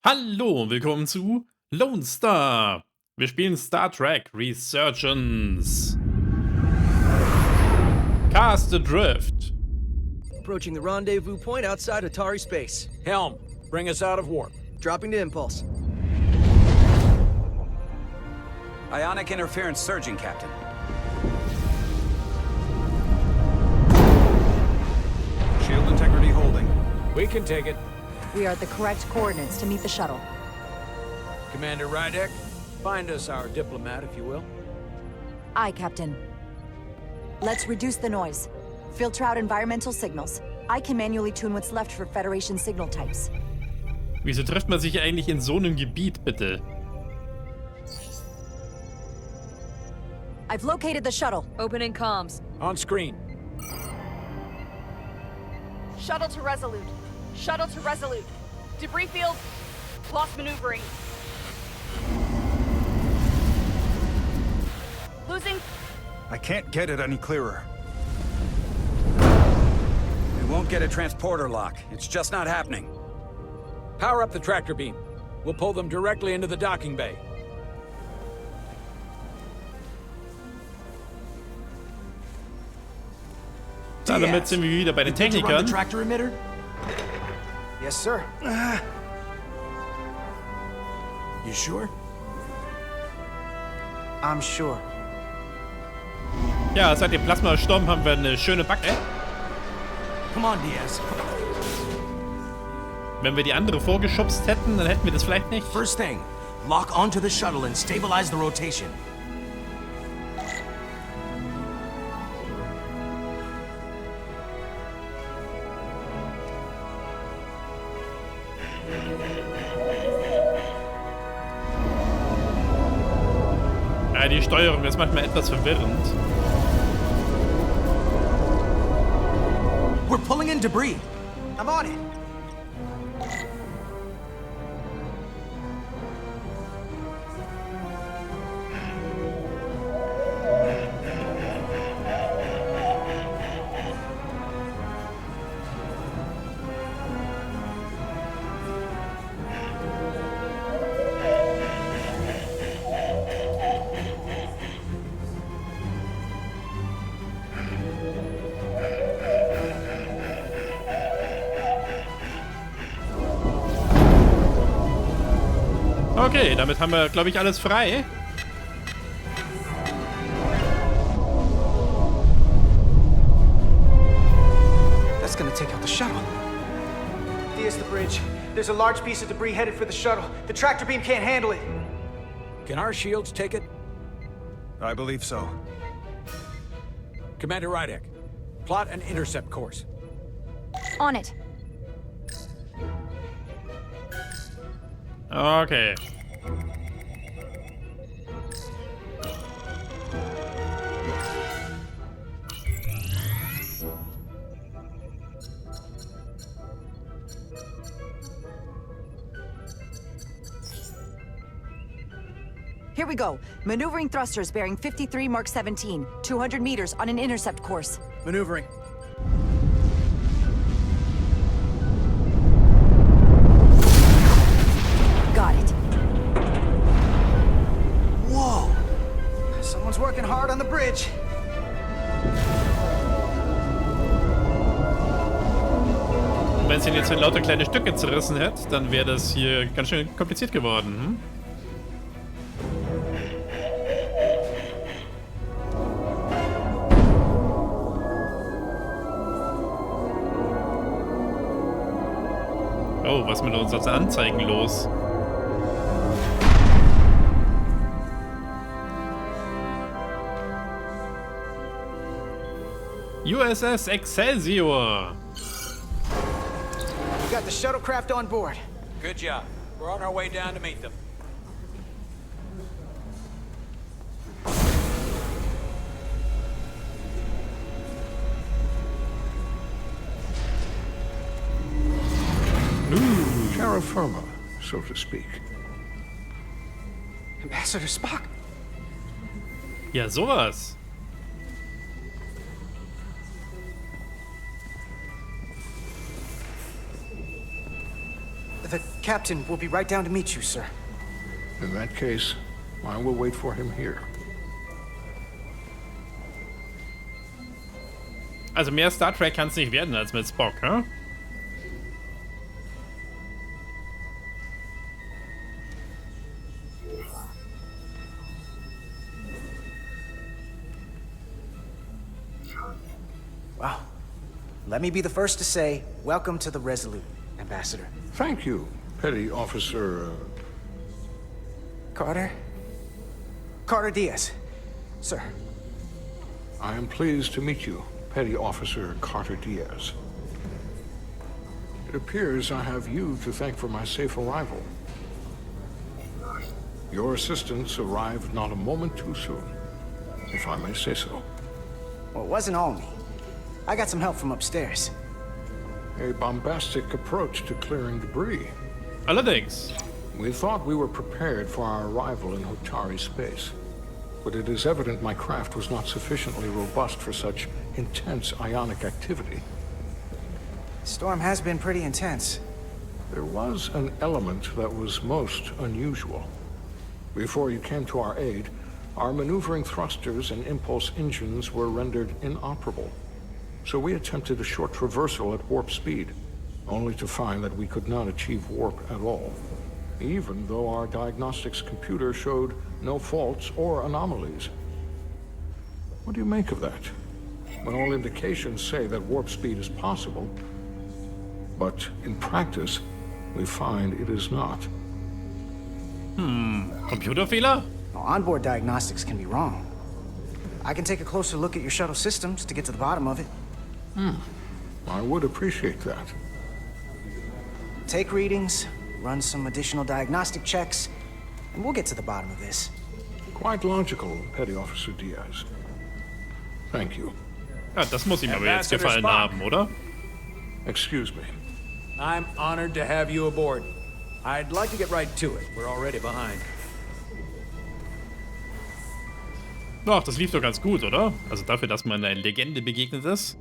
Hallo und willkommen zu Lonestar. Wir spielen Star Trek Resurgence. Cast adrift. Approaching the rendezvous point outside Atari space. Helm, bring us out of warp. Dropping to impulse. Ionic interference surging, Captain. Shield integrity holding. We can take it. We are at the correct coordinates to meet the shuttle. Commander Rydek, find us our diplomat, if you will. Aye, Captain. Let's reduce the noise. Filter out environmental signals. I can manually tune what's left for Federation signal types. Wieso trifft man sich eigentlich in so einem Gebiet, bitte? I've located the shuttle. Opening comms. On screen. Shuttle to Resolute. Shuttle to Resolute. Debris field. Lost maneuvering. Losing. I can't get it any clearer. We won't get a transporter lock. It's just not happening. Power up the tractor beam. We'll pull them directly into the docking bay. Damit sind wir wieder bei den Technikern. Tractor emitter? Yes, sir. You sure? I'm sure. Ja, seit dem Plasmasturm haben wir eine schöne Backe. Come on, Diaz. Wenn wir die andere vorgeschubst hätten, dann hätten wir das vielleicht nicht. First thing, lock onto the shuttle and stabilize the rotation. Ja, die Steuerung ist manchmal etwas verwirrend. We're pulling in debris. I'm on it. Okay, damit haben wir, glaube ich, alles frei. That's gonna take out the shuttle. Diaz, the bridge. There's a large piece of debris headed for the shuttle. The tractor beam can't handle it. Can our shields take it? I believe so. Commander Rydek, plot an intercept course. On it. Okay. Here we go. Maneuvering thrusters bearing 53 Mark 17. 200 meters on an intercept course. Maneuvering. Got it. Whoa! Someone's working hard on the bridge. Wenn es ihn jetzt in lauter kleine Stücke zerrissen hätte, dann wäre das hier ganz schön kompliziert geworden. Hm? Oh, was ist mit unseren Anzeigen los? USS Excelsior. We got the shuttlecraft on board. Good job. We're on our way down to meet them. Terra firma, so to speak. Ambassador Spock. Ja, sowas. The captain will be right down to meet you, sir. In that case, I will wait for him here. Also mehr Star Trek kann es nicht werden als mit Spock, hä? Well, let me be the first to say, welcome to the Resolute, Ambassador. Thank you, Petty Officer... Carter? Carter Diaz. Sir. I am pleased to meet you, Petty Officer Carter Diaz. It appears I have you to thank for my safe arrival. Your assistance arrived not a moment too soon, if I may say so. Well, it wasn't all me. I got some help from upstairs. A bombastic approach to clearing debris. Allerdings. We thought we were prepared for our arrival in Hotari space, but it is evident my craft was not sufficiently robust for such intense ionic activity. The storm has been pretty intense. There was an element that was most unusual. Before you came to our aid, our maneuvering thrusters and impulse engines were rendered inoperable. So we attempted a short traversal at warp speed, only to find that we could not achieve warp at all, even though our diagnostics computer showed no faults or anomalies. What do you make of that? When all indications say that warp speed is possible, but in practice, we find it is not. Computerfehler? Well, onboard diagnostics can be wrong. I can take a closer look at your shuttle systems to get to the bottom of it. I would appreciate that. Take readings, run some additional diagnostic checks, and we'll get to the bottom of this. Quite logical, Petty Officer Diaz. Thank you. Ja, das muss ihm aber jetzt Ambassador gefallen Spock. haben, oder? Excuse me. I'm honored to have you aboard. I'd like to get right to it. We're already behind. Doch, das lief doch ganz gut, oder? Also dafür, dass man einer Legende begegnet ist.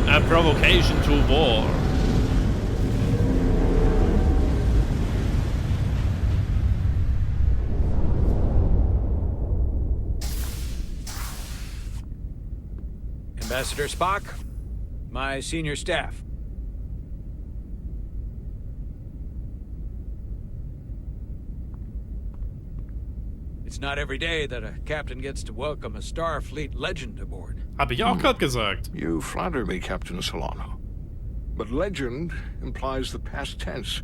A provocation to war. Ambassador Spock, my senior staff. It's not every day that a captain gets to welcome a Starfleet legend aboard. Hab ich auch gerade gesagt. You flatter me, Captain Solano. But legend implies the past tense,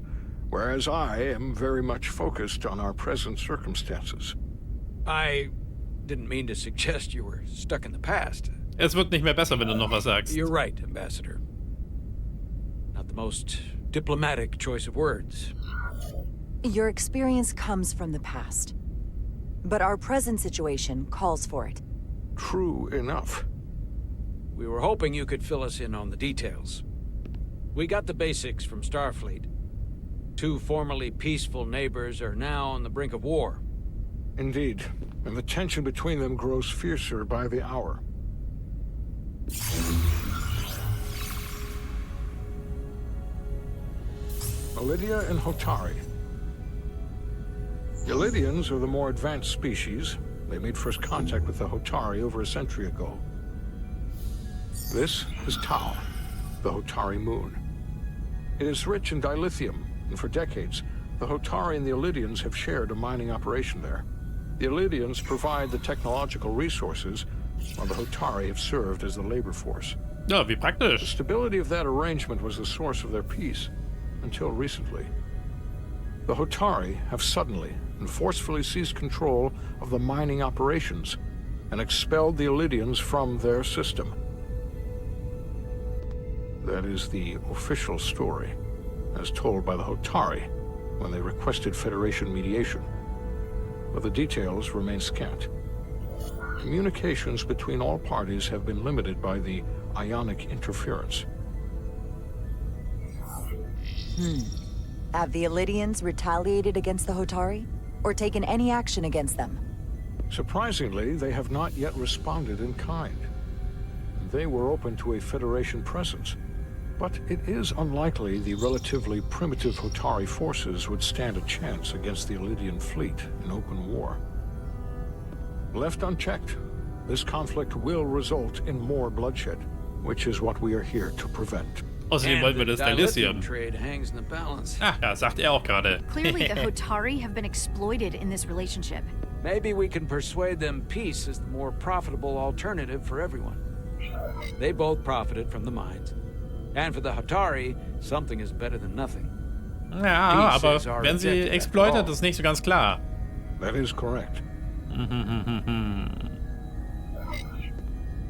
whereas I am very much focused on our present circumstances. I didn't mean to suggest you were stuck in the past. Es wird nicht mehr besser, wenn du noch was sagst. You're right, Ambassador. Not the most diplomatic choice of words. Your experience comes from the past. But our present situation calls for it. True enough. We were hoping you could fill us in on the details. We got the basics from Starfleet. Two formerly peaceful neighbors are now on the brink of war. Indeed, and the tension between them grows fiercer by the hour. Lydia and Hotari. The Lydians are the more advanced species. They made first contact with the Hotari over a century ago. This is Tau, the Hotari moon. It is rich in dilithium, and for decades, the Hotari and the Illydians have shared a mining operation there. The Illydians provide the technological resources, while the Hotari have served as the labor force. Ja, wie The praktisch. stability of that arrangement was the source of their peace, until recently. The Hotari have suddenly and forcefully seized control of the mining operations and expelled the Illydians from their system. That is the official story, as told by the Hotari when they requested Federation mediation. But the details remain scant. Communications between all parties have been limited by the ionic interference. Have the Illydians retaliated against the Hotari? Or taken any action against them? Surprisingly, they have not yet responded in kind. They were open to a Federation presence, but it is unlikely the relatively primitive Hotari forces would stand a chance against the Elydian fleet in open war. Left unchecked, this conflict will result in more bloodshed, which is what we are here to prevent. Außerdem wollen wir das Dilithium. Trade hangs in the balance. Ah, ja, sagt er auch gerade. Clearly, the Hotari have been exploited in this relationship. Maybe we can persuade them peace is the more profitable alternative for everyone. They both profited from the mines. And for the Hotari, something is better than nothing. Ja, aber werden sie exploited, ist nicht so ganz klar. That is correct.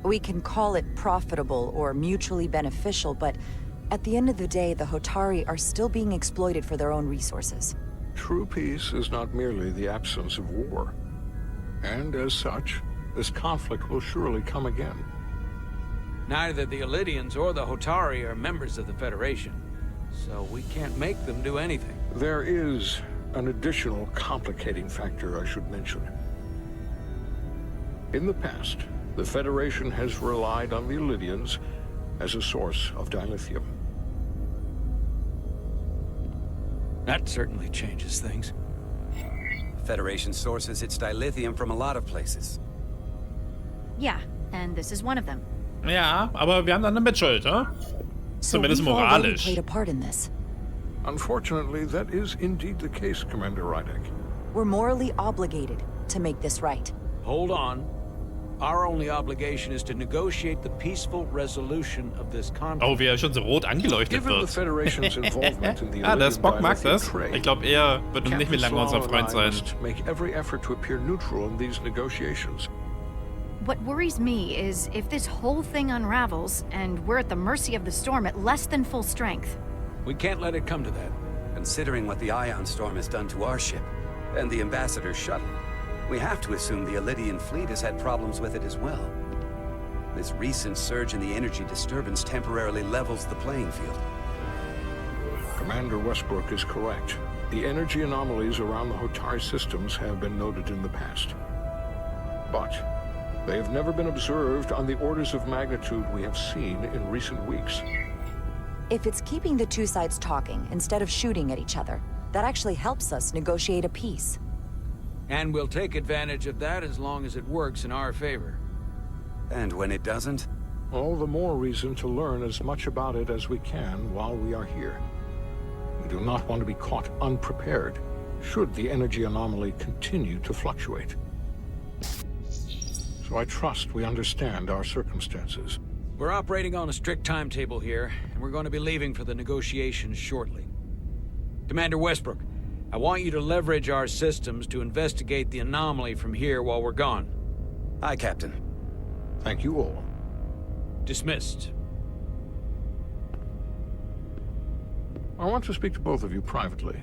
We can call it profitable or mutually beneficial, but at the end of the day, the Hotari are still being exploited for their own resources. True peace is not merely the absence of war. And as such, this conflict will surely come again. Neither the Elydians or the Hotari are members of the Federation, so we can't make them do anything. There is an additional complicating factor I should mention. In the past, the Federation has relied on the Elydians as a source of dilithium. That certainly changes things. Federation sources its dilithium from a lot of places. Yeah, and this is one of them. Ja, aber wir haben dann eine Mitschuld, ne? So Zumindest we've already moralisch. played a part in this. Unfortunately, that is indeed the case, Commander Rydek. We're morally obligated to make this right. Hold on. Our only obligation is to negotiate the peaceful resolution of this conflict. Oh, wie er schon so rot angeleuchtet Given the wird. Federation's involvement in the Ah, der Elydian Spock mag dilithium das. trade, Ich glaube, er wird nicht mehr lange unser Freund sein. must make every effort to appear neutral in these negotiations. What worries me is if this whole thing unravels and we're at the mercy of the storm at less than full strength. We can't let it come to that. Considering what the ion storm has done to our ship, and the Ambassador's shuttle, we have to assume the Elydian fleet has had problems with it as well. This recent surge in the energy disturbance temporarily levels the playing field. Commander Westbrook is correct. The energy anomalies around the Hotari systems have been noted in the past. But they have never been observed on the orders of magnitude we have seen in recent weeks. If it's keeping the two sides talking instead of shooting at each other, that actually helps us negotiate a peace. And we'll take advantage of that as long as it works in our favor. And when it doesn't? All the more reason to learn as much about it as we can while we are here. We do not want to be caught unprepared, should the energy anomaly continue to fluctuate. So I trust we understand our circumstances. We're operating on a strict timetable here, and we're going to be leaving for the negotiations shortly. Commander Westbrook, I want you to leverage our systems to investigate the anomaly from here while we're gone. Aye, Captain. Thank you all. Dismissed. I want to speak to both of you privately.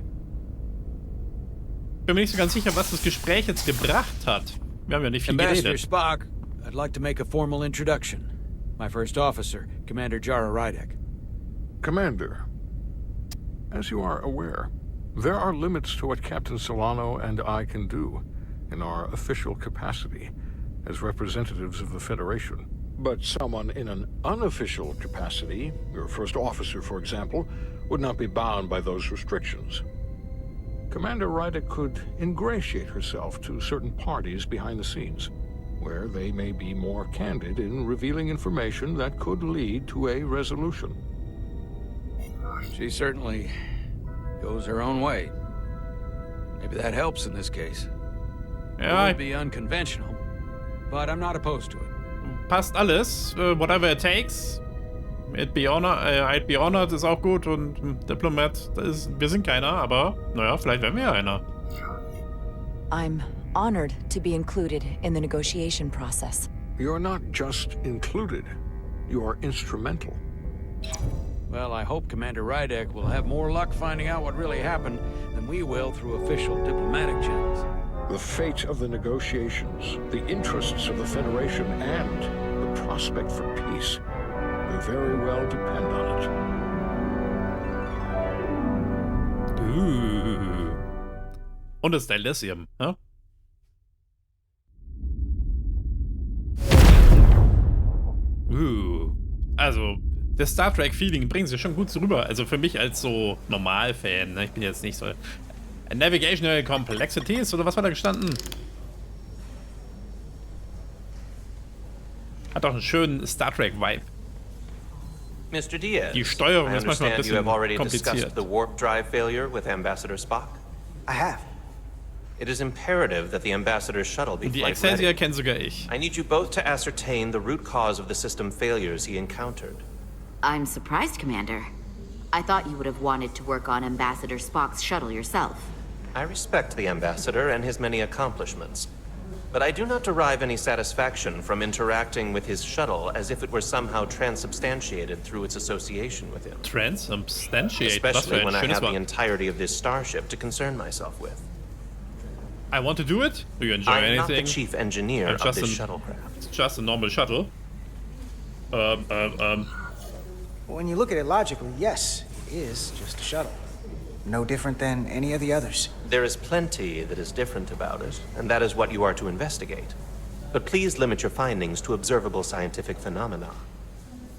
Bin mir nicht so ganz sicher, was das Gespräch jetzt gebracht hat. Wir haben ja nicht viel Ambassador geredet. Spock, I'd like to make a formal introduction. My first officer, Commander Jara Rydek. Commander, as you are aware, there are limits to what Captain Solano and I can do in our official capacity as representatives of the Federation. But someone in an unofficial capacity, your first officer, for example, would not be bound by those restrictions. Commander Rydek could ingratiate herself to certain parties behind the scenes, where they may be more candid in revealing information that could lead to a resolution. She certainly goes her own way. Maybe that helps in this case. Ja, It would be unconventional, but I'm not opposed to it. passt alles. Whatever it takes. I'd be honored ist auch gut und Diplomat, wir sind keiner, aber naja, vielleicht werden wir ja einer. I'm honored to be included in the negotiation process. You're not just included, you are instrumental. Well, I hope Commander Rydek will have more luck finding out what really happened than we will through official diplomatic channels. The fate of the negotiations, the interests of the Federation, and the prospect for peace may very well depend on it. Und das Dilithium, ne? Also, das Star Trek-Feeling bringen sie schon gut rüber. Also für mich als so Normalfan, ne? Ich bin jetzt nicht so... Navigational Complexities, oder was war da gestanden? Hat auch einen schönen Star Trek-Vibe. Mr. Diaz, Die Steuerung I ist manchmal ein understand you have already bisschen discussed kompliziert. the warp drive failure with Ambassador Spock. I have. It is imperative that the Ambassador's shuttle be Und die flight Excelsior ready. kennt sogar ich. I need you both to ascertain the root cause of the system failures he encountered. I'm surprised, Commander. I thought you would have wanted to work on Ambassador Spock's shuttle yourself. I respect the Ambassador and his many accomplishments, but I do not derive any satisfaction from interacting with his shuttle as if it were somehow transubstantiated through its association with him. Transubstantiate, was für Especially ein when I schönes have the Wort. entirety of this starship to concern myself with. I want to do it? Do you enjoy I'm not the anything? chief engineer I'm of just this an- shuttlecraft. It's just a normal shuttle. When you look at it logically, yes, it is just a shuttle. No different than any of the others. There is plenty that is different about it, and that is what you are to investigate. But please limit your findings to observable scientific phenomena.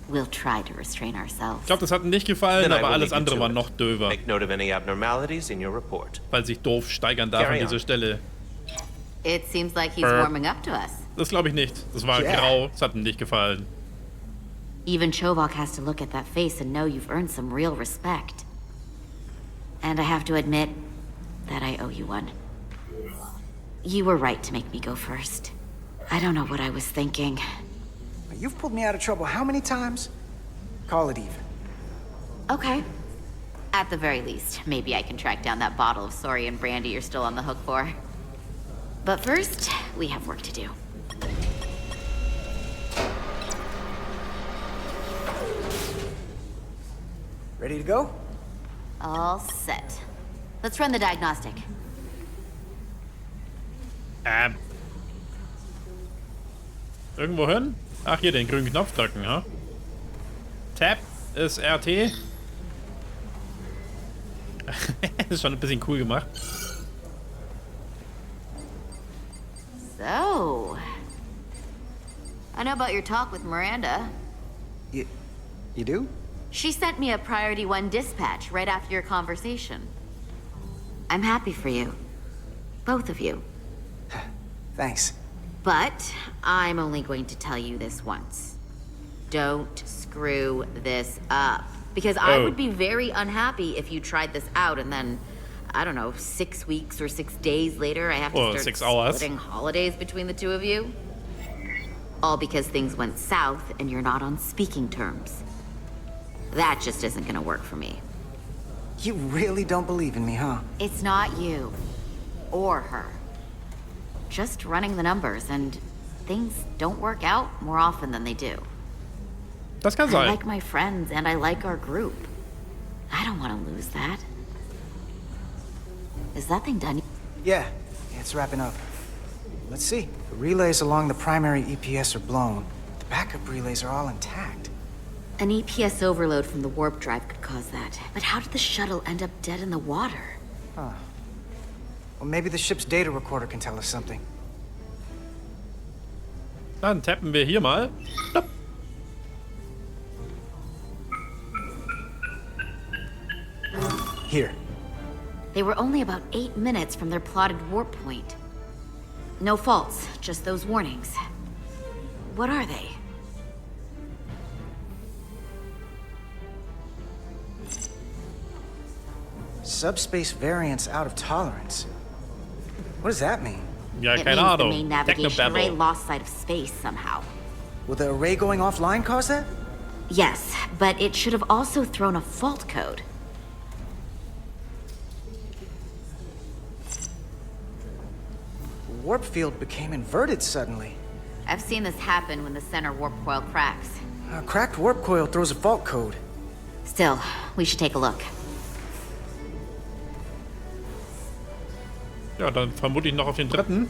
We'll try to restrain ourselves. Ich glaube, das hat ihm nicht gefallen, Then I aber will alles leave you andere to war it. noch döver, Make note of any abnormalities in your report. weil sich doof steigern darf an Carry on. dieser Stelle. It seems like he's Burp. warming up to us. Das glaube ich nicht. Das war Yeah. grau, das hat ihm nicht gefallen. Even Chovok has to look at that face and know you've earned some real respect. And I have to admit that I owe you one. You were right to make me go first. I don't know what I was thinking. You've pulled me out of trouble how many times? Call it even. Okay. At the very least, maybe I can track down that bottle of Saurian brandy you're still on the hook for. But first, we have work to do. Ready to go? All set. Let's run the diagnostic. Irgendwo hin? Ach, hier den grünen Knopf drücken, ha? Tab ist RT. Ist schon ein bisschen cool gemacht. So... I know about your talk with Miranda. You do? She sent me a Priority 1 dispatch right after your conversation. I'm happy for you. Both of you. Thanks. But I'm only going to tell you this once. Don't screw this up. Because I would be very unhappy if you tried this out and then, I don't know, 6 weeks or 6 days later I have to start 6 hours. splitting holidays between the two of you. All because things went south and you're not on speaking terms. That just isn't gonna work for me. You really don't believe in me, huh? It's not you. Or her. Just running the numbers, and things don't work out more often than they do. Das kann I sein. like my friends, and I like our group. I don't want to lose that. Is that thing done? Yeah, it's wrapping up. Let's see. The relays along the primary EPS are blown. The backup relays are all intact. An EPS overload from the warp drive could cause that. But how did the shuttle end up dead in the water? Huh. Well, maybe the ship's data recorder can tell us something. Dann tappen wir hier mal. Stopp. Here. They were only about 8 minutes from their plotted warp point. No faults, just those warnings. What are they? Subspace variance out of tolerance. What does that mean? Ja, It keine means the Ahnung. main navigation array Technobabble. lost sight of space somehow. Will the array going offline cause that? Yes, but it should have also thrown a fault code. The warp field became inverted suddenly. I've seen this happen when the center warp coil cracks. A cracked warp coil throws a fault code. Still, we should take a look. Ja, dann vermute ich noch auf den dritten.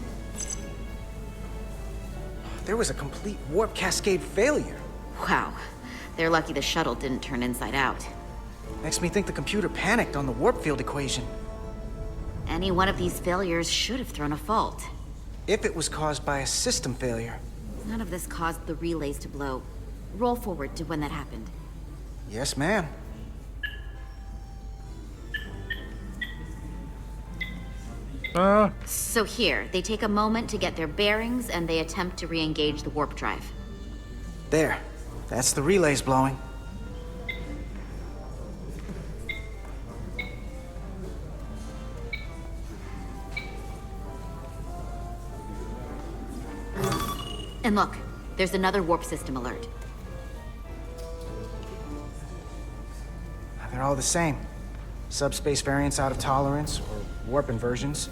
There was a complete warp cascade failure. Wow. They're lucky the shuttle didn't turn inside out. Makes me think the computer panicked on the warp field equation. Any one of these failures should have thrown a fault. If it was caused by a system failure. None of this caused the relays to blow. Roll forward to when that happened. Yes, ma'am. So here, they take a moment to get their bearings and they attempt to re-engage the warp drive. There. That's the relays blowing. And look, there's another warp system alert. They're all the same. Subspace variants out of tolerance, or warp inversions.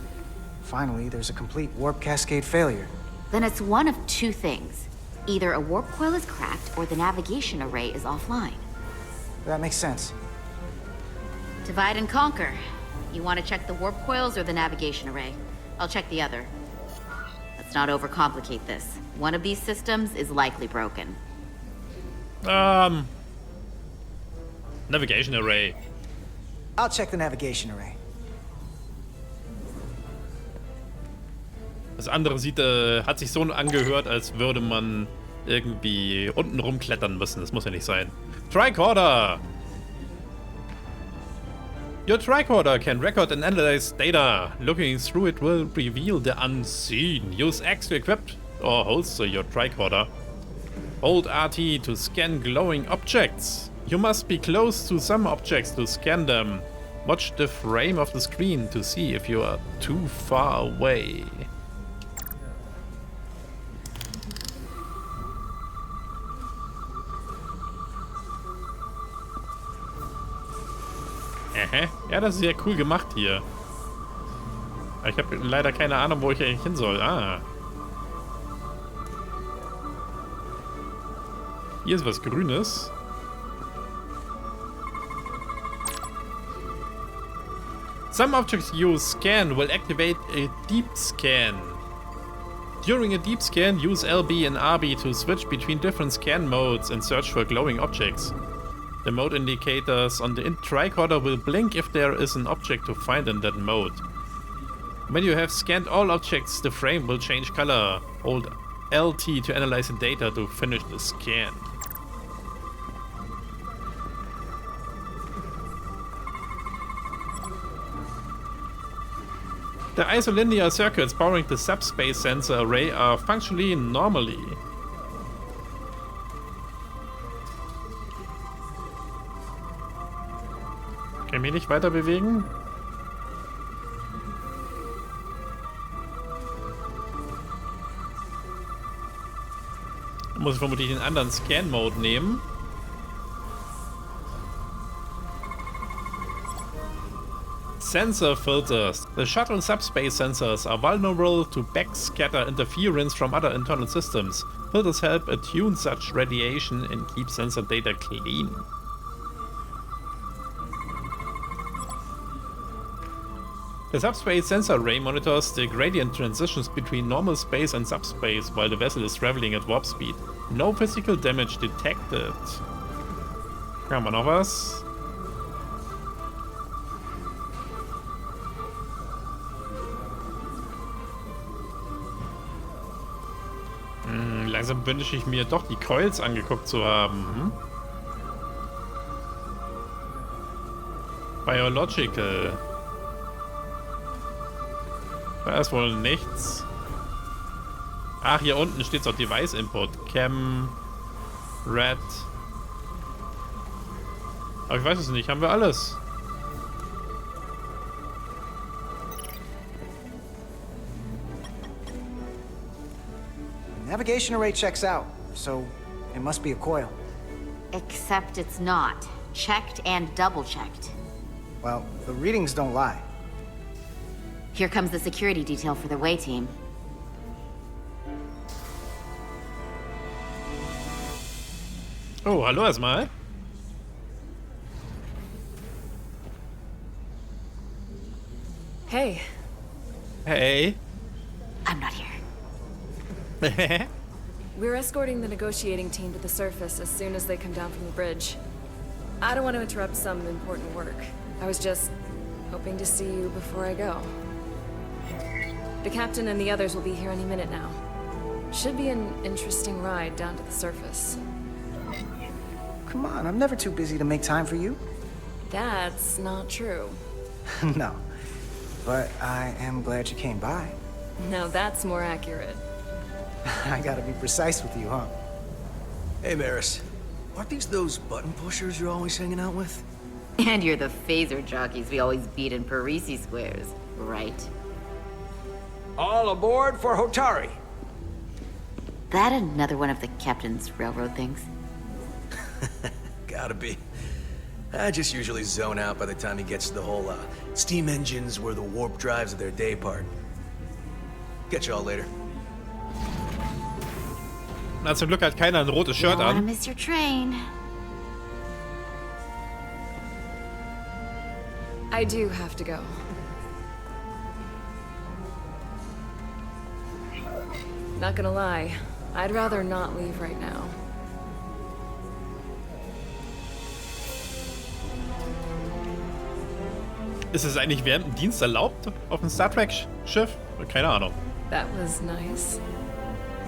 Finally, there's a complete warp cascade failure. Then it's one of two things. Either a warp coil is cracked, or the navigation array is offline. That makes sense. Divide and conquer. You want to check the warp coils or the navigation array? I'll check the other. Let's not overcomplicate this. One of these systems is likely broken. Navigation array. I'll check the navigation array. Das andere hat sich so angehört, als würde man irgendwie unten rumklettern müssen. Das muss ja nicht sein. Tricorder! Your tricorder can record and analyze data. Looking through it will reveal the unseen. Use X to equip or holster your tricorder. Hold RT to scan glowing objects. You must be close to some objects to scan them. Watch the frame of the screen to see if you are too far away. Ja, das ist sehr cool gemacht hier. Aber ich habe leider keine Ahnung, wo ich eigentlich hin soll. Hier ist was Grünes. Some objects you scan will activate a deep scan. During a deep scan, use LB and RB to switch between different scan modes and search for glowing objects. The mode indicators on the tricorder will blink if there is an object to find in that mode. When you have scanned all objects, the frame will change color. Hold LT to analyze the data to finish the scan. The isolinear circuits powering the subspace sensor array are functionally normally. Kann ich mich nicht weiter bewegen? Muss ich vermutlich den anderen Scan-Mode nehmen. Sensor filters. The shuttle subspace sensors are vulnerable to backscatter interference from other internal systems. Filters help attune such radiation and keep sensor data clean. The subspace sensor array monitors the gradient transitions between normal space and subspace while the vessel is traveling at warp speed. No physical damage detected. Haben wir noch was? Langsam wünsche ich mir doch die Coils angeguckt zu haben. Biological. Da ist wohl nichts. Ach, hier unten steht so Device Input. Chem. Red. Aber ich weiß es nicht. Haben wir alles? Navigation array checks out, so it must be a coil. Except it's not. Checked and double-checked. Well, the readings don't lie. Here comes the security detail for the way team. Oh, hallo erstmal. Hey. Hey. I'm not here. We're escorting the negotiating team to the surface as soon as they come down from the bridge. I don't want to interrupt some important work. I was just hoping to see you before I go. The captain and the others will be here any minute now. Should be an interesting ride down to the surface. Come on, I'm never too busy to make time for you. That's not true. No. But I am glad you came by. Now that's more accurate. I gotta be precise with you, huh? Hey, Maris. Aren't these those button pushers you're always hanging out with? And you're the phaser jockeys we always beat in Parisi squares, right? All aboard for Hotari. That another one of the captain's railroad things? Gotta be. I just usually zone out by the time he gets to the whole, steam engines were the warp drives of their day part. Catch y'all later. Na, zum Glück hat keiner ein rotes Shirt Don't wanna an. miss your train. I do have to go. Not gonna lie, I'd rather not leave right now. Ist es eigentlich während dem Dienst erlaubt auf dem Star Trek Schiff? Keine Ahnung. That was nice.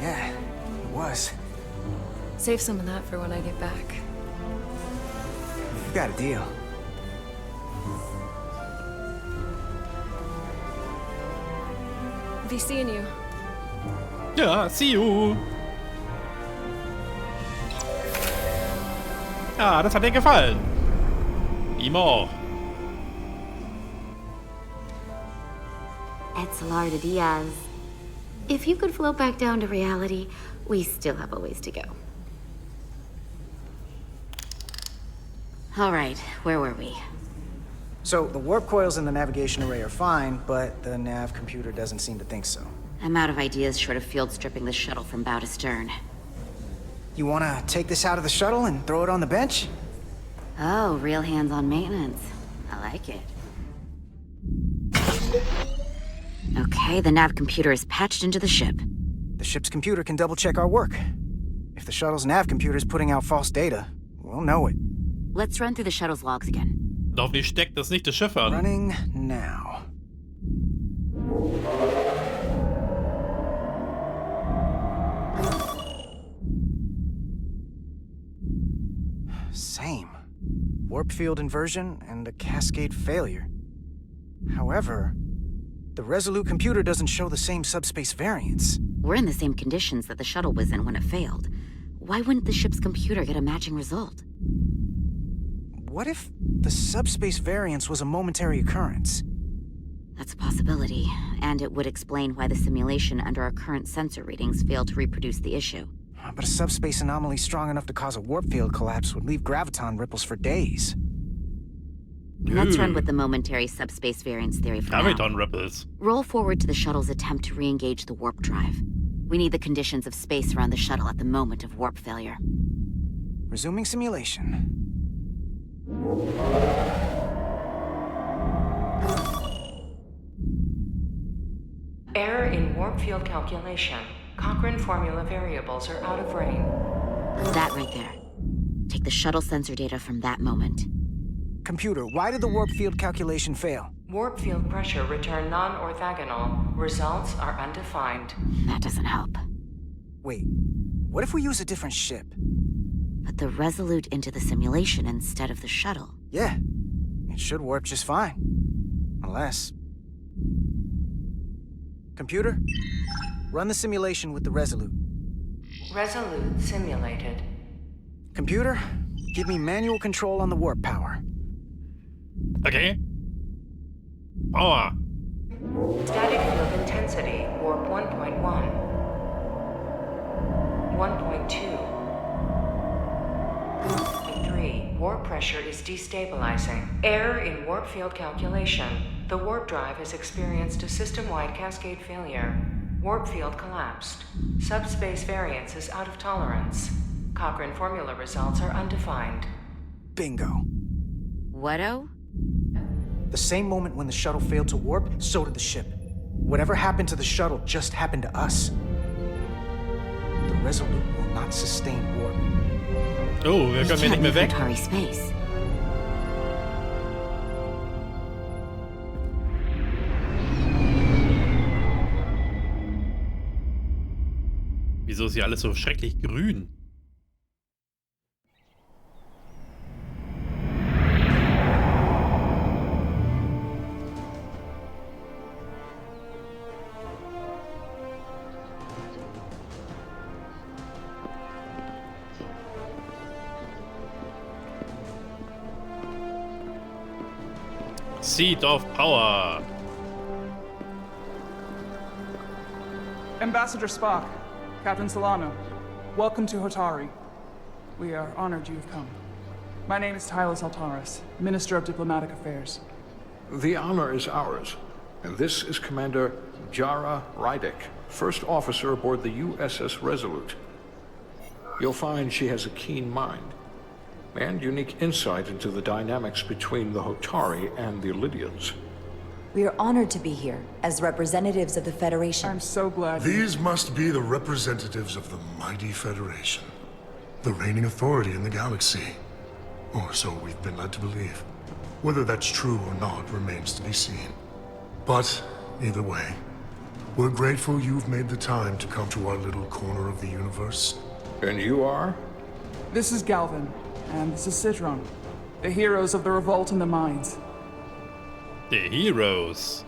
Yeah, it was. Save some of that for when I get back. You got a deal. Be seeing you. Ja, see you. Ja, das hat dir gefallen. Ihm auch. Etzelar de Diaz. If you could float back down to reality, we still have a ways to go. All right, where were we? So, the warp coils in the navigation array are fine, but the nav computer doesn't seem to think so. I'm out of ideas short of field stripping the shuttle from bow to stern. You wanna take this out of the shuttle and throw it on the bench? Oh, real hands-on maintenance. I like it. Okay, the nav computer is patched into the ship. The ship's computer can double-check our work. If the shuttle's nav computer is putting out false data, we'll know it. Let's run through the shuttle's logs again. Hoffentlich steckt das nicht das Schiff an. Running now. Same. Warp field inversion and a cascade failure. However, the Resolute computer doesn't show the same subspace variance. We're in the same conditions that the shuttle was in when it failed. Why wouldn't the ship's computer get a matching result? What if the subspace variance was a momentary occurrence? That's a possibility, and it would explain why the simulation under our current sensor readings failed to reproduce the issue. But a subspace anomaly strong enough to cause a warp field collapse would leave graviton ripples for days. Let's run with the momentary subspace variance theory for now. Graviton ripples. Roll forward to the shuttle's attempt to re-engage the warp drive. We need the conditions of space around the shuttle at the moment of warp failure. Resuming simulation. Error in warp field calculation. Cochrane formula variables are out of range. That right there. Take the shuttle sensor data from that moment. Computer, why did the warp field calculation fail? Warp field pressure returned non-orthogonal. Results are undefined. That doesn't help. Wait, what if we use a different ship? Put the Resolute into the simulation instead of the shuttle. Yeah, it should warp just fine. Unless... Computer, run the simulation with the Resolute. Resolute simulated. Computer, give me manual control on the warp power. Okay. Power. Static field intensity, warp 1.1. 1.2. 3. Warp pressure is destabilizing. Error in warp field calculation. The warp drive has experienced a system-wide cascade failure. Warp field collapsed. Subspace variance is out of tolerance. Cochrane formula results are undefined. Bingo. What-o? The same moment when the shuttle failed to warp, so did the ship. Whatever happened to the shuttle just happened to us. The Resolute will not sustain warp. Oh, wir können nicht mehr weg. Hotari space. Wieso ist hier alles so schrecklich grün? Seat of Power. Ambassador Spock, Captain Solano, welcome to Hotari. We are honored you have come. My name is Tylos Altaris, Minister of Diplomatic Affairs. The honor is ours, and this is Commander Jara Rydek, first officer aboard the USS Resolute. You'll find she has a keen mind, and unique insight into the dynamics between the Hotari and the Lydians. We are honored to be here, as representatives of the Federation. I'm so glad. These must be the representatives of the mighty Federation, the reigning authority in the galaxy. Or so we've been led to believe. Whether that's true or not remains to be seen. But, either way, we're grateful you've made the time to come to our little corner of the universe. And you are? This is Galvin, and this is Citron, the heroes of the revolt in the mines. The Heroes.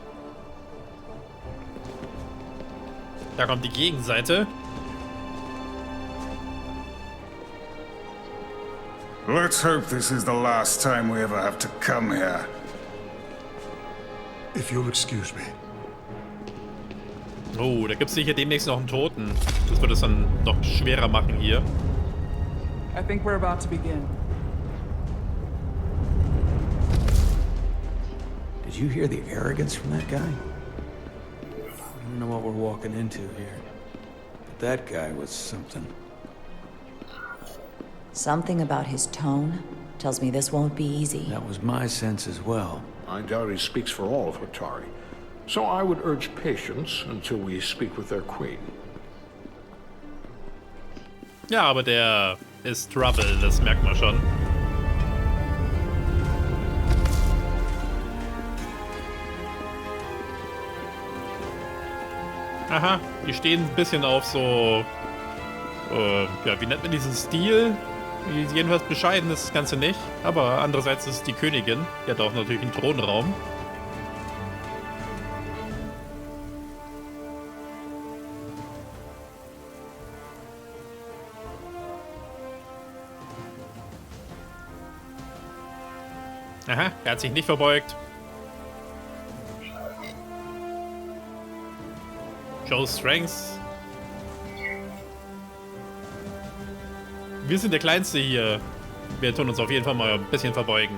Da kommt die Gegenseite. Let's hope this is the last time we ever have to come here. If you'll excuse me. Oh, da gibt's sicher demnächst noch einen Toten. Das wird es dann noch schwerer machen hier. I think we're about to begin. Did you hear the arrogance from that guy? I don't know what we're walking into here, but that guy was something. Something about his tone tells me this won't be easy. That was my sense as well. I doubt he speaks for all of Hotari, so I would urge patience until we speak with their queen. Ja, aber der ist Trouble, das merkt man schon. Aha, die stehen ein bisschen auf so, ja, wie nennt man diesen Stil? Jedenfalls bescheiden ist das Ganze nicht, aber andererseits ist es die Königin, die hat auch natürlich einen Thronraum. Aha, er hat sich nicht verbeugt. Show Strength. Wir sind der Kleinste hier. Wir tun uns auf jeden Fall mal ein bisschen verbeugen.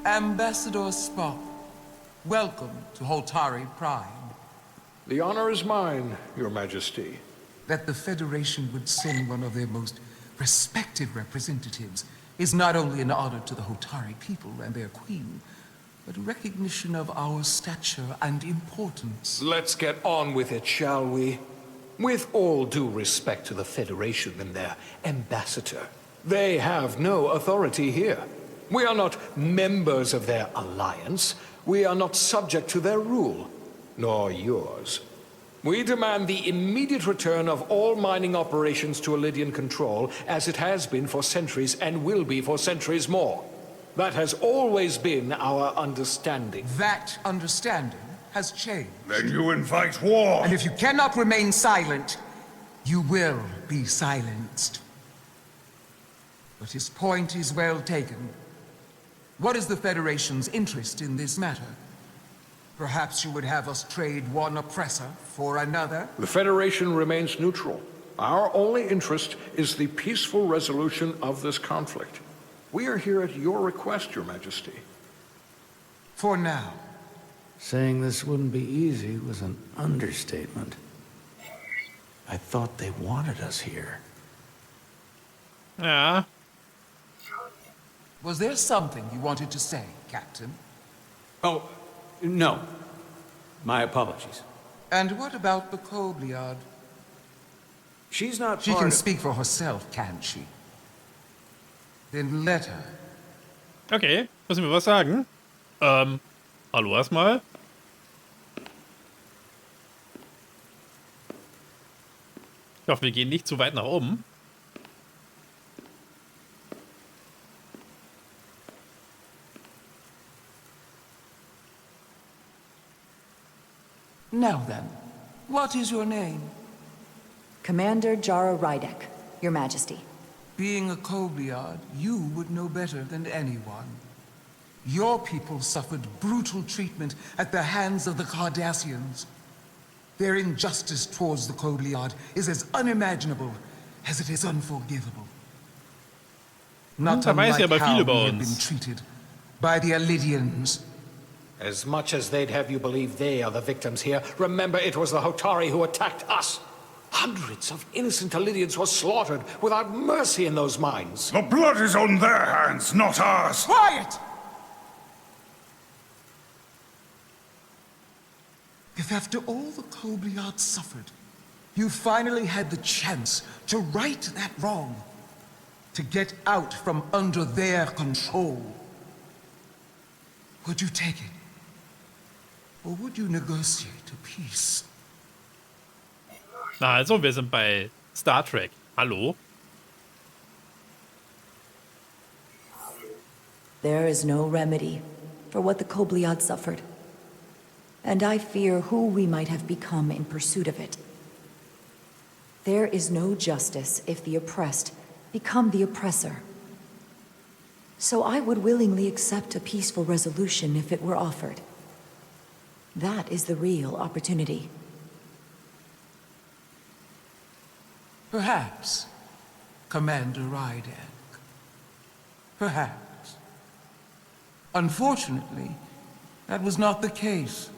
Ambassador Spock, welcome to Hotari Prime. The honor is mine, Your Majesty. That the Federation would send one of their most respected representatives is not only an honor to the Hotari people and their queen, but a recognition of our stature and importance. Let's get on with it, shall we? With all due respect to the Federation and their ambassador, they have no authority here. We are not members of their alliance. We are not subject to their rule, nor yours. We demand the immediate return of all mining operations to Lydian control, as it has been for centuries and will be for centuries more. That has always been our understanding. That understanding has changed. Then you invite war! And if you cannot remain silent, you will be silenced. But his point is well taken. What is the Federation's interest in this matter? Perhaps you would have us trade one oppressor for another? The Federation remains neutral. Our only interest is the peaceful resolution of this conflict. We are here at your request, Your Majesty. For now. Saying this wouldn't be easy was an understatement. I thought they wanted us here. Ja. Was there something you wanted to say, Captain? Oh, no. My apologies. And what about the Kobliad? She's not She part can of... speak for herself, can't she? Then let her. Okay, müssen wir was sagen? Hallo erstmal. Ich hoffe, wir gehen nicht zu weit nach oben. Now then, what is your name? Commander Jara Rydek, Your Majesty. Being a Kobliad, you would know better than anyone. Your people suffered brutal treatment at the hands of the Cardassians. Their injustice towards the Kobliad is as unimaginable as it is unforgivable. Not unlike how we have been treated by the Alydians. As much as they'd have you believe they are the victims here, remember it was the Hotari who attacked us. Hundreds of innocent Alydians were slaughtered without mercy in those mines. The blood is on their hands, not ours. Quiet! If after all the Kobliad suffered, you finally had the chance to right that wrong, to get out from under their control, would you take it? Or would you negotiate a peace? Na also, wir sind bei Star Trek. Hallo? There is no remedy for what the Kobliad suffered. And I fear who we might have become in pursuit of it. There is no justice if the oppressed become the oppressor. So I would willingly accept a peaceful resolution if it were offered. That is the real opportunity. Perhaps, Commander Rydak. Perhaps. Unfortunately, that was not the case,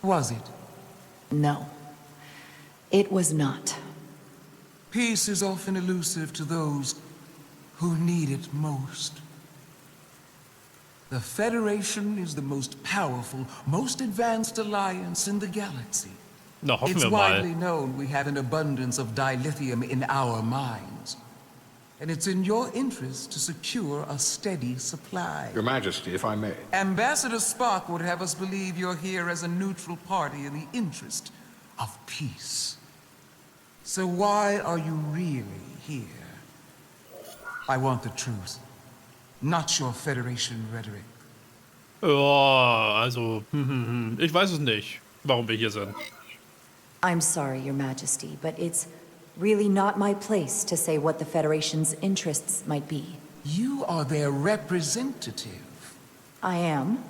was it? No, it was not. Peace is often elusive to those who need it most. The Federation is the most powerful, most advanced alliance in the galaxy. Na, hoffen It's wir mal. widely known we have an abundance of dilithium in our mines. And it's in your interest to secure a steady supply. Your Majesty, if I may. Ambassador Spock would have us believe you're here as a neutral party in the interest of peace. So why are you really here? I want the truth, not your Federation rhetoric. Ja, also, ich weiß es nicht, warum wir hier sind. I'm sorry, Your Majesty, but it's really not my place to say what the Federation's interests might be. You are their representative. I am.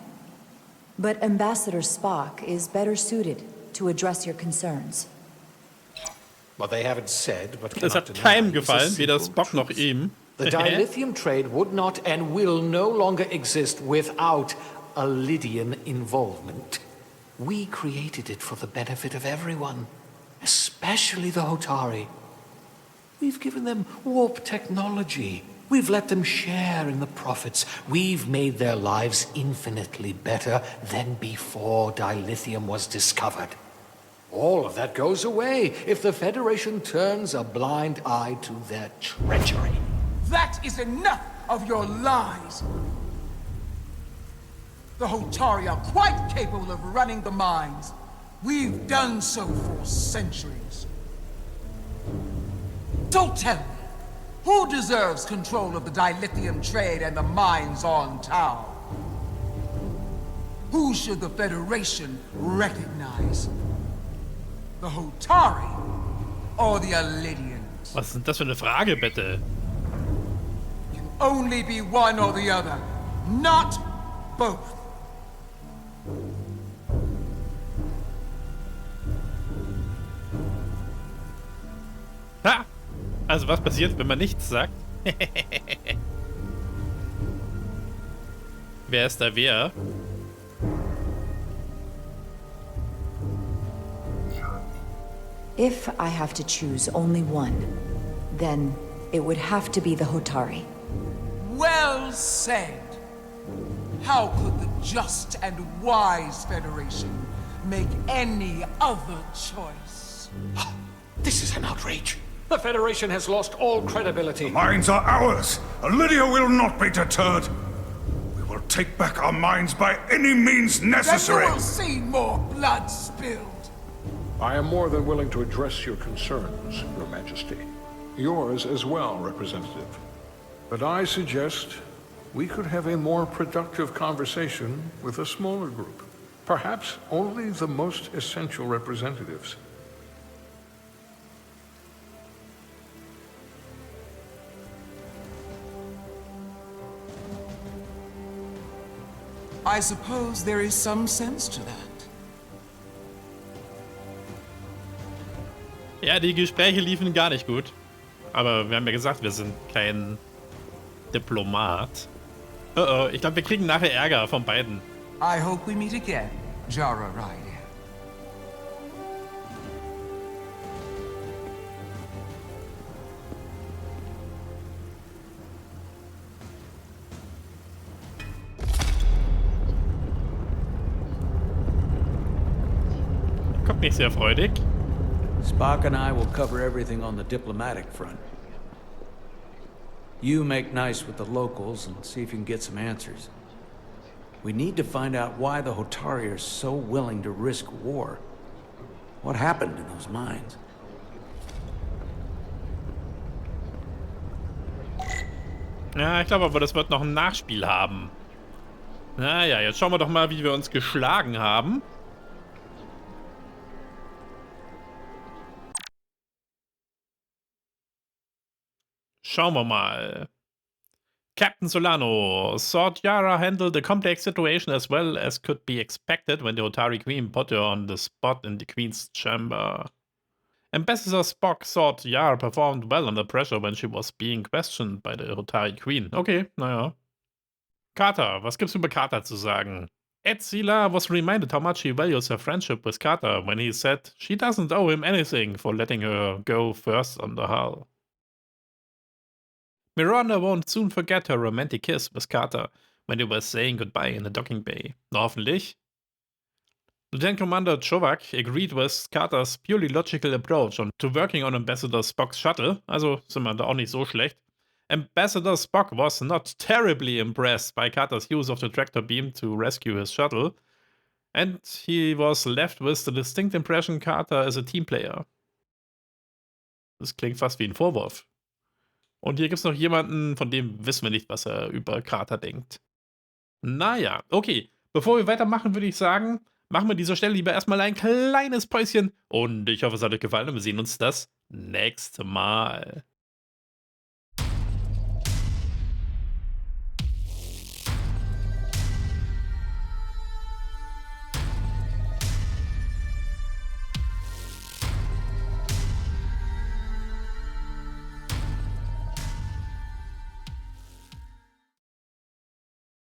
But Ambassador Spock is better suited to address your concerns. What they haven't said, but Es hat keinem gefallen, weder Spock noch ihm. The dilithium trade would not and will no longer exist without Alydian involvement. We created it for the benefit of everyone, especially the Hotari. We've given them warp technology. We've let them share in the profits. We've made their lives infinitely better than before dilithium was discovered. All of that goes away if the Federation turns a blind eye to their treachery. That is enough of your lies! The Hotari are quite capable of running the mines. We've done so for centuries. Don't tell me, who deserves control of the dilithium trade and the mines on Tau? Who should the Federation recognize? The Hotari or the Alydians? Was ist denn das für eine Frage, bitte? Can only be one or the other, not both. Ha! Also was passiert, wenn man nichts sagt? Wer ist da wer? If I have to choose only one, then it would have to be the Hotari. Well said. How could the just and wise Federation make any other choice? This is an outrage. The Federation has lost all credibility. The mines are ours. Lydia will not be deterred. We will take back our mines by any means necessary. Then you will see more blood spilled. I am more than willing to address your concerns, Your Majesty. Yours as well, Representative. But I suggest we could have a more productive conversation with a smaller group. Perhaps only the most essential representatives. I suppose there is some sense to that. Ja, die Gespräche liefen gar nicht gut. Aber wir haben ja gesagt, wir sind kein Diplomat. Oh, ich glaube, wir kriegen nachher Ärger von beiden. I hope we meet again, Jara Ryder. Kommt nicht sehr freudig. Spock and I will cover everything on the diplomatic front. You make nice with the locals and see if you can get some answers. We need to find out why the Hotari are so willing to risk war. What happened in those mines? Ja, ich glaube aber, das wird noch ein Nachspiel haben. Naja, jetzt schauen wir doch mal, wie wir uns geschlagen haben. Schauen wir mal. Captain Solano, thought Yara handled the complex situation as well as could be expected when the Hotari Queen put her on the spot in the Queen's chamber. Ambassador Spock thought Yara performed well under pressure when she was being questioned by the Hotari Queen. Okay, naja. Carter, was gibt's über Carter zu sagen? Ed Sela was reminded how much he values her friendship with Carter when he said she doesn't owe him anything for letting her go first on the hull. Miranda won't soon forget her romantic kiss with Carter when they were saying goodbye in the docking bay. Na, hoffentlich. Lieutenant Commander Chowak agreed with Carter's purely logical approach to working on Ambassador Spock's shuttle, also sind wir da auch nicht so schlecht. Ambassador Spock was not terribly impressed by Carter's use of the tractor beam to rescue his shuttle, and he was left with the distinct impression Carter is a team player. Das klingt fast wie ein Vorwurf. Und hier gibt es noch jemanden, von dem wissen wir nicht, was er über Carter denkt. Naja, okay. Bevor wir weitermachen, würde ich sagen, machen wir an dieser Stelle lieber erstmal ein kleines Päuschen. Und ich hoffe, es hat euch gefallen und wir sehen uns das nächste Mal.